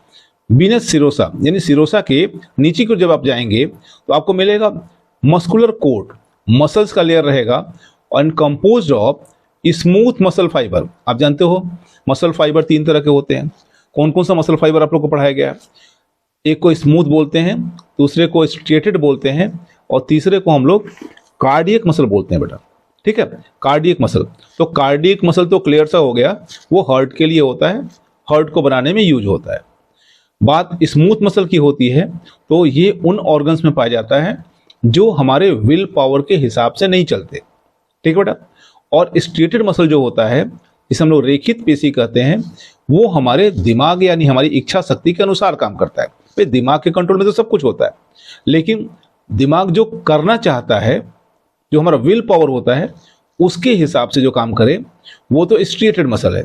बीनथ सिरोसा यानी सिरोसा के नीचे को जब आप जाएंगे तो आपको मिलेगा मस्कुलर कोट, मसल्स का लेयर रहेगा, और composed of smooth muscle fibre. आप जानते हो मसल फाइबर 3 तरह के होते हैं। कौन कौन सा मसल फाइबर आप लोग को पढ़ाया गया है? एक को स्मूथ बोलते हैं, दूसरे को स्ट्रेटेड बोलते हैं, और तीसरे को हम लोग कार्डियक मसल बोलते हैं बेटा। ठीक है, कार्डियक मसल। तो कार्डियक मसल तो क्लियर सा हो गया, वो हार्ट के लिए होता है, हार्ट को बनाने में यूज होता है। बात स्मूथ मसल की होती है तो ये उन ऑर्गन्स में पाया जाता है जो हमारे विल पावर के हिसाब से नहीं चलते। ठीक है बेटा। और स्ट्रेटेड मसल जो होता है, जिसे हम लोग रेखित पेशी कहते हैं, वो हमारे दिमाग यानी हमारी इच्छा शक्ति के अनुसार काम करता है। भाई दिमाग के कंट्रोल में तो सब कुछ होता है, लेकिन दिमाग जो करना चाहता है, जो हमारा विल पावर होता है, उसके हिसाब से जो काम करे वो तो स्ट्रेटेड मसल है।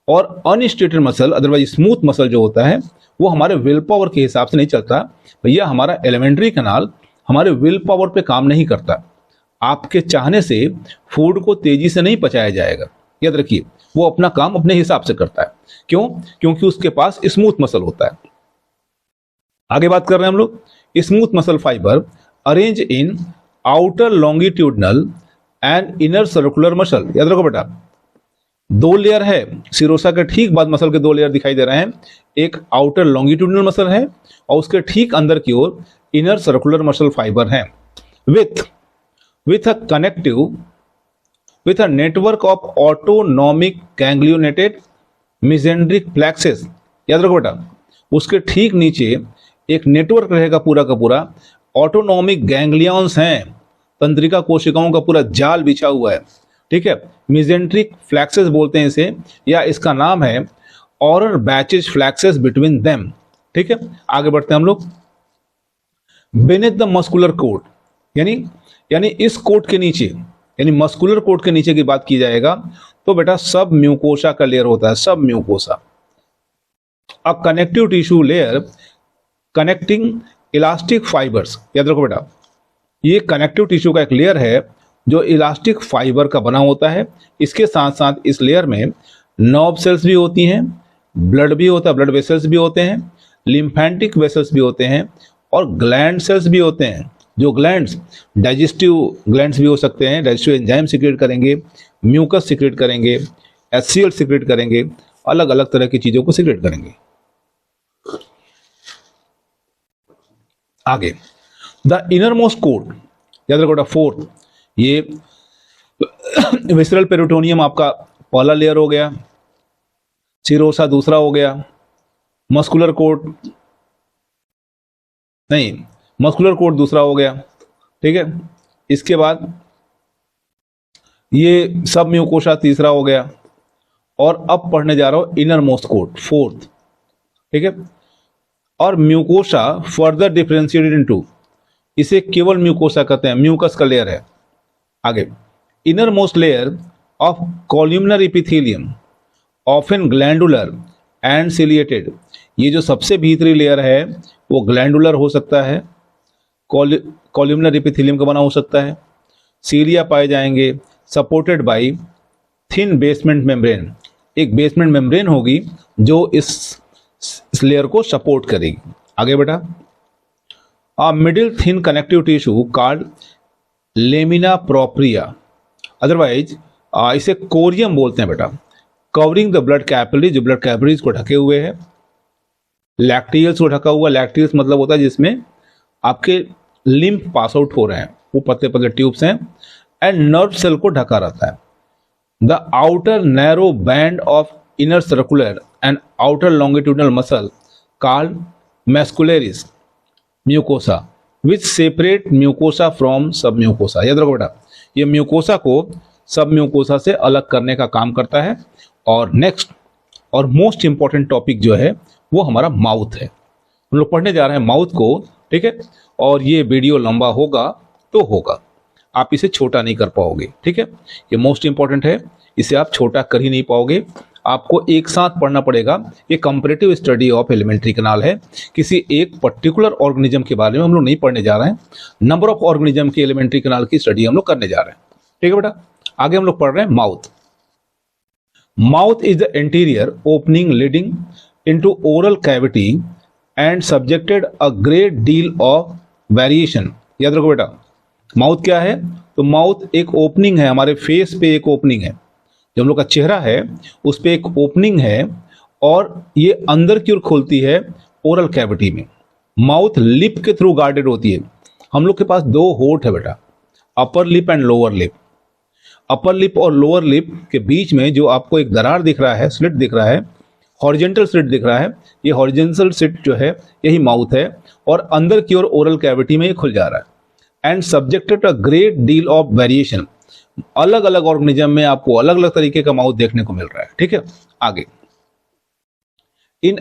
और unstriated muscle otherwise smooth muscle जो होता है वो हमारे विल पावर के हिसाब से नहीं चलता। भैया हमारा एलिमेंट्री कैनाल हमारे विल पावर पे काम नहीं करता। आपके चाहने से फूड को तेजी से नहीं पचाया जाएगा, याद रखिए। वो अपना काम अपने हिसाब से करता है। क्यों? क्योंकि उसके पास स्मूथ मसल होता है। आगे बात कर रहे हैं हम लोग। Smooth muscle fibre arrange in outer longitudinal and inner circular muscle. याद रखो बेटा, 2 लेयर है सिरोसा के ठीक बाद मसल के 2 लेयर दिखाई दे रहे हैं। एक आउटर लॉन्गिट्यूडनल मसल है और उसके ठीक अंदर की ओर इनर सर्कुलर मसल फाइबर है with a network of autonomic ganglionated mesenteric plexus। याद रखो बेटा, उसके ठीक नीचे एक नेटवर्क रहेगा पूरा का पूरा। ऑटोनॉमिक गैंग्लियंस हैं, तंत्रिका कोशिकाओं का पूरा जाल बिछा हुआ है। ठीक है, मेसेंट्रिक फ्लैक्सेस बोलते हैं इसे, या इसका नाम है ऑरर बैचेस फ्लैक्सेस बिटवीन देम। ठीक है, आगे बढ़ते हैं हम लोग। बेनेथ द मस्कुलर कोट, यानी इस कोट के नीचे, यानी मस्कुलर कोट के नीचे की बात की जाएगा तो बेटा सब म्यूकोसा का लेयर होता है, सब mucosa. A connective tissue layer connecting elastic fibres. याद रखो बेटा, ये कनेक्टिव टिश्यू का एक लेयर है जो इलास्टिक फाइबर का बना होता है। इसके साथ साथ इस लेयर में नर्व सेल्स भी होती हैं, ब्लड भी होता है, ब्लड वेसल्स भी होते हैं, लिम्फेटिक वेसल्स भी होते हैं, और ग्लैंड सेल्स भी होते हैं। जो ग्लैंड्स डाइजेस्टिव ग्लैंड्स भी हो सकते हैं, डाइजेस्टिव एंजाइम सिक्रेट करेंगे, म्यूकस सिक्रेट करेंगे, HCl सिक्रेट करेंगे, अलग अलग तरह की चीजों को सिक्रेट करेंगे। आगे द इनर मोस्ट कोट, याद रखो 4th, ये विसरल पेरिटोनियम आपका पहला लेयर हो गया, सिरोसा दूसरा हो गया, मस्कुलर कोट नहीं, मस्कुलर कोट दूसरा हो गया। ठीक है, इसके बाद ये सब म्यूकोसा तीसरा हो गया, और अब पढ़ने जा रहा हूं इनर मोस्ट कोट 4th। ठीक है, और म्यूकोसा फर्दर डिफरेंशिएटेड इनटू, इसे केवल म्यूकोसा कहते हैं, म्यूकस का लेयर है। आगे inner most layer of columnar epithelium often glandular and ciliated. ये जो सबसे भीतरी लेयर है वो ग्लैंडुलर हो सकता है, कॉल्यूमनर एपिथेलियम का बना हो सकता है, सीलिया पाए जाएंगे, supported by thin basement membrane. एक बेसमेंट मेम्ब्रेन होगी जो इस लेयर को सपोर्ट करेगी। आगे बेटा, a middle thin connective tissue called lamina propria, otherwise इसे कोरियम बोलते हैं बेटा, कवरिंग द ब्लड कैपिलरी, जो ब्लड कैपिलरीज को ढके हुए है, लैक्टियल्स को ढका हुआ। लैक्टियल्स मतलब होता है जिसमें आपके लिम्फ पास आउट हो रहे हैं, वो पतले पतले ट्यूब्स हैं, एंड नर्व सेल को ढका रहता है। The outer narrow band of inner circular and outer longitudinal muscle called muscularis mucosa which separate mucosa from sub mucosa. याद रखो बेटा, ये म्यूकोसा को सब म्यूकोसा से अलग करने का काम करता है। और नेक्स्ट और मोस्ट इंपॉर्टेंट टॉपिक जो है वो हमारा माउथ है। हम लोग पढ़ने जा रहे हैं माउथ को। ठीक है, और ये वीडियो लंबा होगा तो होगा, आप इसे छोटा नहीं कर पाओगे। ठीक है, ये मोस्ट इंपॉर्टेंट है, इसे आप छोटा कर ही नहीं पाओगे, आपको एक साथ पढ़ना पड़ेगा। ये comparative study of alimentary canal है, किसी एक पर्टिकुलर ऑर्गेनिज्म के बारे में हम लोग नहीं पढ़ने जा रहे हैं, नंबर ऑफ ऑर्गेनिज्म की एलिमेंट्री कैनाल की स्टडी हम लोग करने जा रहे हैं। ठीक है बेटा, आगे हम लोग पढ़ रहे हैं mouth. Mouth is the interior opening leading into oral cavity and subjected a great deal of variation. याद रखो बेटा, माउथ क्या है? तो माउथ एक ओपनिंग है, हमारे फेस पे एक ओपनिंग है, जो हम लोग का चेहरा है उस पे एक ओपनिंग है और ये अंदर की ओर खोलती है ओरल कैविटी में। माउथ लिप के थ्रू गार्डेड होती है। हम लोग के पास दो होठ है बेटा, upper lip and lower lip. Upper lip और लोअर लिप के बीच में जो आपको एक दरार दिख रहा है, स्लिट दिख रहा है, हॉरिजेंटल स्लिट दिख रहा है, ये हॉरिजेंटल स्लिट जो है यही माउथ है और अंदर की ओर ओरल कैविटी में ये खुल जा रहा है। And subjected to a great deal of variation, अलग अलग ऑर्गेनिज्म में आपको अलग अलग तरीके का माउथ देखने को मिल रहा है। ठीक है, आगे इन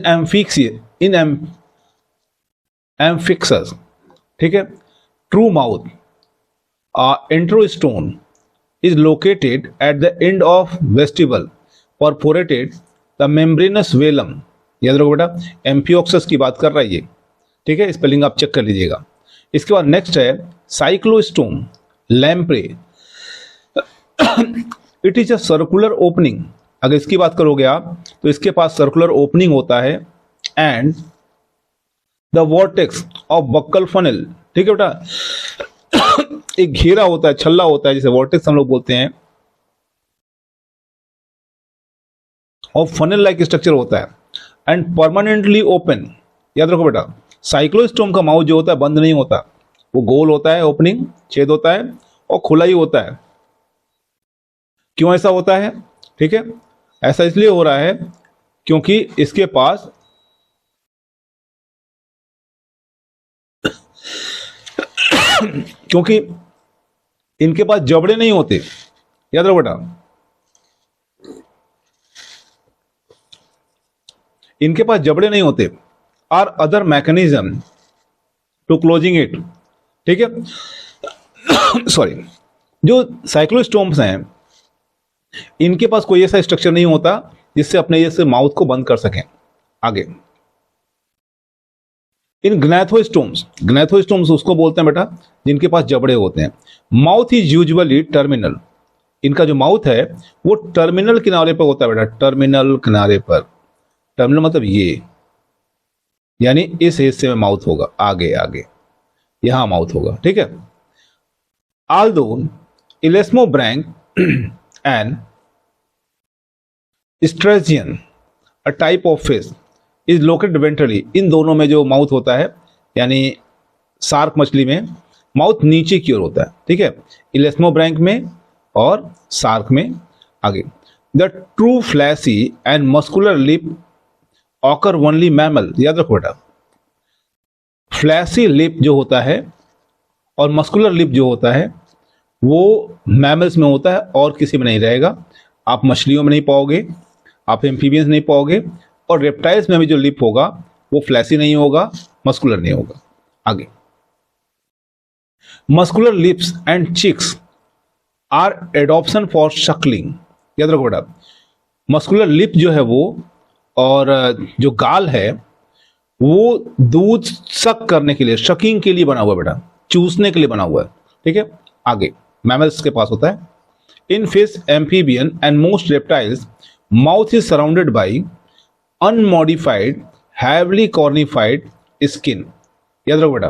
एम्फिक्सस, ठीक है, true mouth enterostome is located at the end of vestibule perforated the membranous velum। याद रखो बेटा, एम्फियोक्सस की बात कर रहा है ये, ठीक है, स्पेलिंग आप चेक कर लीजिएगा। इसके बाद नेक्स्ट है cyclostome lamprey, it is a circular opening. अगर इसकी बात करोगे आप तो इसके पास सर्कुलर ओपनिंग होता है and the vortex of buckle funnel, ठीक है बेटा, एक घेरा होता है, छल्ला होता है जिसे वॉर्टेक्स हम लोग बोलते हैं, और फनल लाइक स्ट्रक्चर होता है एंड परमानेंटली ओपन। याद रखो बेटा, साइक्लोस्टोम का माउथ जो होता है बंद नहीं होता, वो गोल होता है, ओपनिंग छेद होता है और खुला ही होता है। क्यों ऐसा होता है? ठीक है, ऐसा इसलिए हो रहा है क्योंकि इसके पास क्योंकि इनके पास जबड़े नहीं होते। याद रखो बेटा, इनके पास जबड़े नहीं होते, are other mechanism to closing it. ठीक है, सॉरी, जो साइक्लोस्टोम्स हैं इनके पास कोई ऐसा स्ट्रक्चर नहीं होता जिससे अपने जैसे माउथ को बंद कर सकें। आगे इन ग्नैथोस्टोम्स उसको बोलते हैं बेटा जिनके पास जबड़े होते हैं। माउथ इज यूजुअली टर्मिनल, इनका जो माउथ है वो टर्मिनल किनारे पर होता है बेटा, टर्मिनल किनारे पर। टर्मिनल मतलब ये, यानी इस हिस्से में माउथ होगा, आगे आगे यहां माउथ होगा। ठीक है, although elasmobranch and sturgeon a type of fish is located ventrally, इन दोनों में जो माउथ होता है, यानी शार्क मछली में माउथ नीचे की ओर होता है। ठीक है, इलेस्मोब्रैंक में और शार्क में। आगे the true flashy and muscular lip occur only mammal. याद रखो बेटा, फ्लैशी लिप जो होता है और मस्कुलर लिप जो होता है वो मैमल्स में होता है और किसी में नहीं रहेगा। आप मछलियों में नहीं पाओगे, आप एम्फीबियंस नहीं पाओगे, और रेप्टाइल्स में भी जो लिप होगा वो फ्लैशी नहीं होगा, मस्कुलर नहीं होगा। आगे muscular lips and cheeks are adoption for suckling. याद रखो बेटा, मस्कुलर लिप जो है वो और जो गाल है वो दूध सक करने के लिए, शकिंग के लिए बना हुआ है बेटा, चूसने के लिए बना हुआ है। ठीक है, आगे मैमल्स के पास होता है। In fish, amphibian and most reptiles mouth is surrounded by unmodified heavily cornified skin. याद रखो बेटा,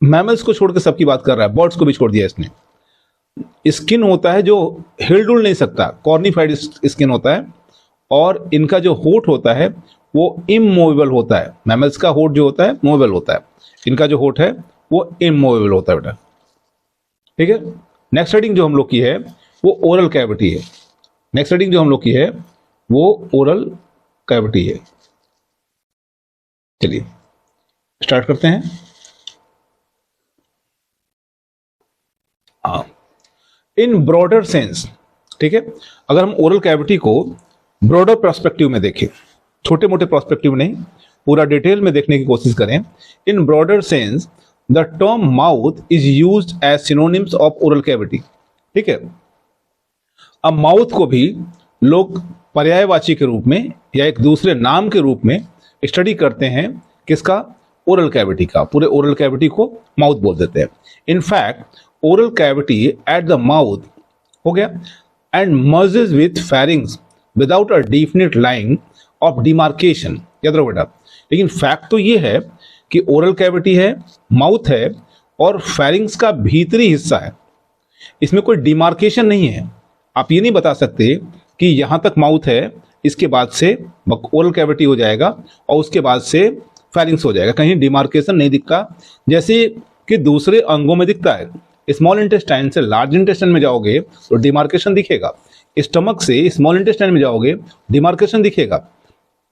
मैमल्स को छोड़ के सबकी बात कर रहा है, बर्ड्स को भी छोड़ दिया इसने। स्किन होता है जो हिलडुल नहीं सकता, कॉर्निफाइड स्किन होता है, और इनका जो होठ होता है वो इमूवेबल होता है। मैमल्स का होठ जो होता है मूवेबल होता है, इनका जो होठ है वो इमूवेबल होता है बेटा। ठीक है, नेक्स्ट रीडिंग जो हम लोग की है वो ओरल कैविटी है। नेक्स्ट रीडिंग जो हम लोग की है वो ओरल कैविटी है। चलिए स्टार्ट करते हैं। इन ब्रॉडर सेंस, ठीक है, अगर हम ओरल कैविटी को ब्रॉडर पर्सपेक्टिव में देखें, छोटे मोटे पर्सपेक्टिव नहीं, पूरा डिटेल में देखने की कोशिश करें। In broader sense the term mouth is used as synonyms of oral cavity. ठीक है, अब माउथ को भी लोग पर्यायवाची के रूप में या एक दूसरे नाम के रूप में स्टडी करते हैं। किसका? ओरल कैविटी का। पूरे ओरल कैविटी को माउथ बोल देते हैं। In fact oral cavity at the mouth हो गया, and merges with pharynx without a definite line of demarcation. याद रखो बेटा, लेकिन फैक्ट तो ये है कि ओरल कैविटी है, माउथ है और फेरिंग्स का भीतरी हिस्सा है, इसमें कोई डिमार्केशन नहीं है। आप ये नहीं बता सकते कि यहां तक माउथ है, इसके बाद से ओरल कैविटी हो जाएगा और उसके बाद से फेरिंग्स हो जाएगा, कहीं डिमार्केशन नहीं दिखता जैसे कि दूसरे अंगों में दिखता है। स्मॉल इंटेस्टाइन से लार्ज इंटेस्टाइन में जाओगे तो डिमार्केशन दिखेगा, स्टमक से स्मॉल इंटेस्टाइन में जाओगे डिमार्केशन दिखेगा,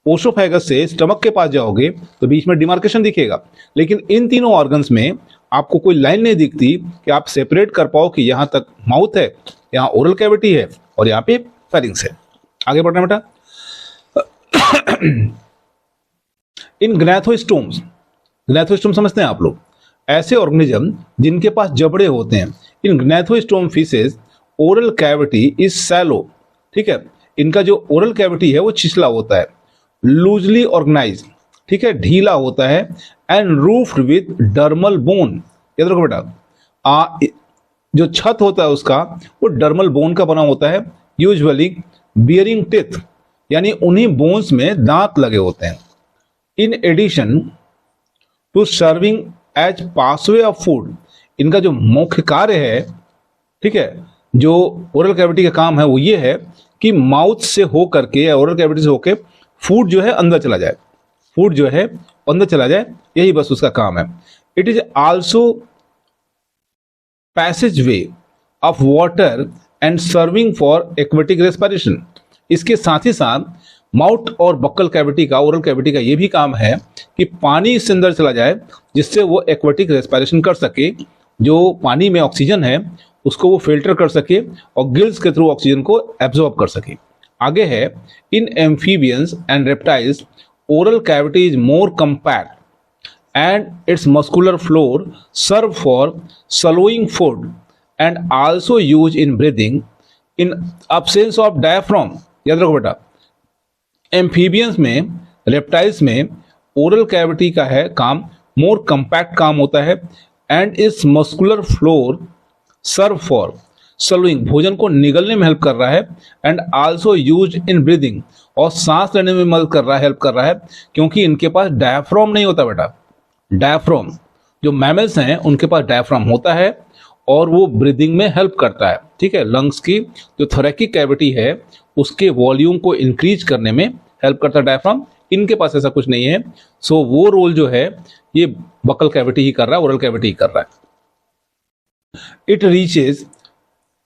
ओसोफेगस से स्टमक के पास जाओगे तो बीच में डिमार्केशन दिखेगा। लेकिन इन तीनों ऑर्गन्स में आपको कोई लाइन नहीं दिखती कि आप सेपरेट कर पाओ कि यहां तक माउथ है, यहां ओरल कैविटी है और यहां पे फेरिंग्स है। आगे बढ़ना बेटा। इन ग्नैथोस्टोम्स, ग्नैथोस्टोम समझते हैं आप लोग, ऐसे ऑर्गेनिज्म जिनके पास जबड़े होते हैं। In gnathostome fishes oral cavity is shallow, ठीक है, इनका जो ओरल कैविटी है वो छिछला होता है, लूजली ऑर्गेनाइज, ठीक है, ढीला होता है, and roofed with dermal bone. याद रखो बेटा, जो छत होता है उसका वो डर्मल बोन का बना होता है, यूजुअली बियरिंग टिथ, यानी उन्हीं बोन्स में दांत लगे होते हैं। In addition to serving as passageway of food, इनका जो मुख्य कार्य है, ठीक है, जो ओरल कैविटी का काम है वो ये है कि माउथ से हो करके या ओरल कैविटी से होके फूड जो है अंदर चला जाए, फूड जो है अंदर चला जाए, यही बस उसका काम है। It is also passage way of water and serving for aquatic respiration. इसके साथ ही साथ माउथ और बक्कल कैविटी का, ओरल कैविटी का ये भी काम है कि पानी इससे अंदर चला जाए जिससे वो एक्वेटिक रेस्पिरेशन कर सके, जो पानी में ऑक्सीजन है उसको वो फिल्टर कर सके और गिल्स के थ्रू ऑक्सीजन को एब्जॉर्ब कर सके। आगे है, in amphibians and reptiles oral cavity is more compact and its muscular floor serve for swallowing food and also use in breathing in absence of diaphragm. याद रखो बेटा, एम्फीबियंस में, रेप्टाइल्स में ओरल कैविटी का है काम, मोर कंपैक्ट काम होता है, एंड इस muscular floor serve for swallowing, भोजन को निगलने में हेल्प कर रहा है, and also use in breathing, और सांस लेने में मदद कर रहा है, हेल्प कर रहा है, क्योंकि इनके पास डायफ्राम नहीं होता बेटा। डायफ्राम, जो मैमल्स हैं उनके पास डायफ्राम होता है और वो ब्रीदिंग में हेल्प करता है, ठीक है, लंग्स की जो थोरैकिक कैविटी है उसके वॉल्यूम को इंक्रीज करने में हेल्प करता है डायफ्राम। इनके पास ऐसा कुछ नहीं है, सो वो रोल जो है ये बक्कल कैविटी ही कर रहा है, ओरल कैविटी ही कर रहा है। It reaches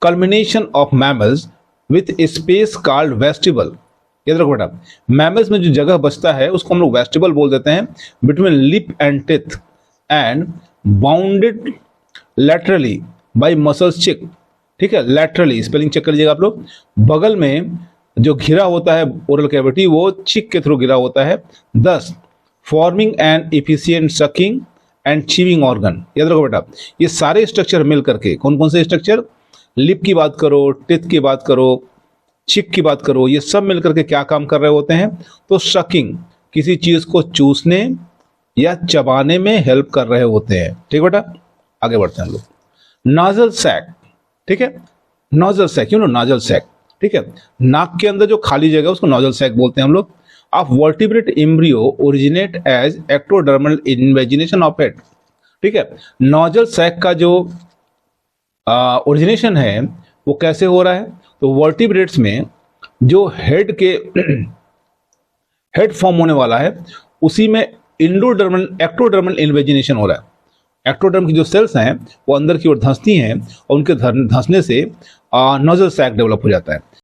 culmination of mammals with a space called vestibule। याद रखो बेटा, मैमल्स में जो जगह बचता है उसको हम लोग वेस्टिबल बोल देते हैं, between lip and teeth and bounded laterally bye muscles चिक, ठीक है, लैटरली स्पेलिंग चेक कर लीजिएगा आप लोग। बगल में जो घिरा होता है ओरल कैविटी वो चिक के थ्रू घिरा होता है, दस forming an efficient sucking and chewing organ. याद रखो बेटा, ये सारे स्ट्रक्चर मिल करके, कौन कौन से स्ट्रक्चर, लिप की बात करो, टिथ की बात करो, चिक की बात करो, ये सब मिलकर के क्या काम कर रहे होते हैं, तो सकिंग, किसी चीज को चूसने या चबाने में हेल्प कर रहे होते हैं। ठीक बेटा, आगे बढ़ते हैं हम लोग। नाजल सैक, ठीक है, nasal sac, you know nasal sac, ठीक है, नाक के अंदर जो खाली जगह उसको नोजल सैक बोलते हैं हम लोग। Of vertebrate embryo originate as ectodermal invagination of head, ठीक है, नोजल सैक का जो ओरिजिनेशन है वो कैसे हो रहा है, तो वर्टिब्रेट्स में जो हेड के हेड फॉर्म होने वाला है उसी में इंडोडर्मल एक्टोडर्मल इन्वेजिनेशन हो रहा है। एक्टोडर्म की जो सेल्स हैं वो अंदर की ओर धंसती हैं और उनके धंसने से नोजल सैक डेवलप हो जाता है।